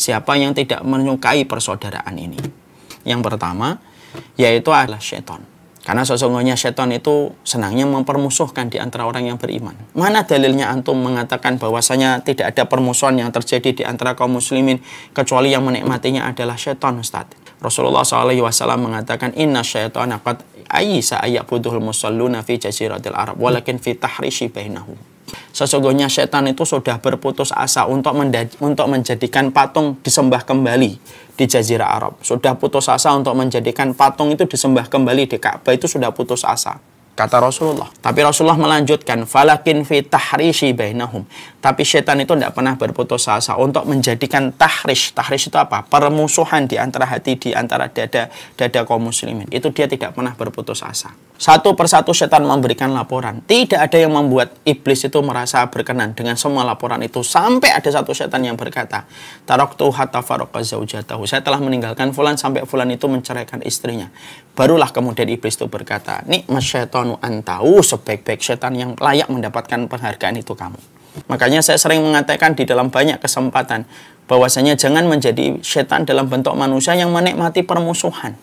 Siapa yang tidak menyukai persaudaraan ini? Yang pertama, yaitu adalah syaitan. Karena sesungguhnya syaitan itu senangnya mempermusuhkan di antara orang yang beriman. Mana dalilnya antum mengatakan bahwasanya tidak ada permusuhan yang terjadi di antara kaum muslimin kecuali yang menikmatinya adalah syaitan, Ustaz? Rasulullah SAW mengatakan, inna syaitana qad ayisa ayyabudul musalluna fi jaziratil Arab walakin fi tahrishi bainahum. Sesungguhnya syaitan itu sudah berputus asa untuk menjadikan patung disembah kembali di Jazirah Arab. Sudah putus asa untuk menjadikan patung itu disembah kembali di Ka'bah, itu sudah putus asa, kata Rasulullah. Tapi Rasulullah melanjutkan, falakin fi tahrishi bainahum. Tapi syaitan itu tidak pernah berputus asa untuk menjadikan tahrish. Tahrish itu apa? Permusuhan di antara hati, di antara dada kaum muslimin. Itu dia tidak pernah berputus asa. Satu persatu syaitan memberikan laporan. Tidak ada yang membuat iblis itu merasa berkenan dengan semua laporan itu. Sampai ada satu syaitan yang berkata, taraktu hatta faraqqa zaujatahu. Saya telah meninggalkan fulan sampai fulan itu menceraikan istrinya. Barulah kemudian iblis itu berkata, nikmas syaitanu antau, sebaik-baik syaitan yang layak mendapatkan penghargaan itu kamu. Makanya saya sering mengatakan di dalam banyak kesempatan bahwasanya jangan menjadi syaitan dalam bentuk manusia yang menikmati permusuhan.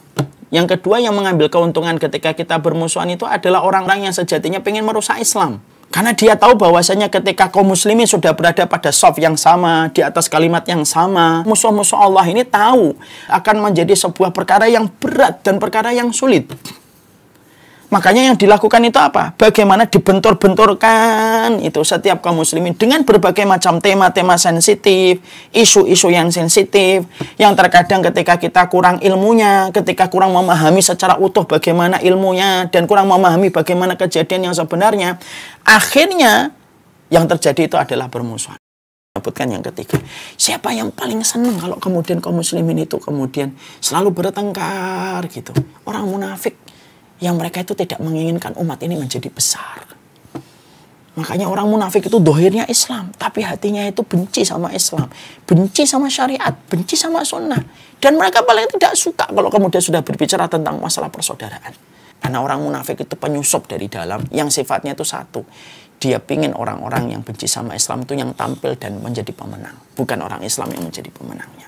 Yang kedua, yang mengambil keuntungan ketika kita bermusuhan itu adalah orang-orang yang sejatinya ingin merusak Islam. Karena dia tahu bahwasanya ketika kaum muslimin sudah berada pada shaf yang sama, di atas kalimat yang sama, musuh-musuh Allah ini tahu akan menjadi sebuah perkara yang berat dan perkara yang sulit. Makanya yang dilakukan itu apa? Bagaimana dibentur-benturkan itu setiap kaum muslimin dengan berbagai macam tema-tema sensitif, isu-isu yang sensitif, yang terkadang ketika kita kurang ilmunya, ketika kurang memahami secara utuh bagaimana ilmunya, dan kurang memahami bagaimana kejadian yang sebenarnya, akhirnya yang terjadi itu adalah permusuhan. Sebutkan yang ketiga, siapa yang paling senang kalau kemudian kaum muslimin itu kemudian selalu bertengkar gitu? Orang munafik, yang mereka itu tidak menginginkan umat ini menjadi besar. Makanya orang munafik itu dohirnya Islam, tapi hatinya itu benci sama Islam, benci sama syariat, benci sama sunnah. Dan mereka paling tidak suka kalau kemudian sudah berbicara tentang masalah persaudaraan. Karena orang munafik itu penyusup dari dalam, yang sifatnya itu satu. Dia pingin orang-orang yang benci sama Islam itu yang tampil dan menjadi pemenang, bukan orang Islam yang menjadi pemenangnya.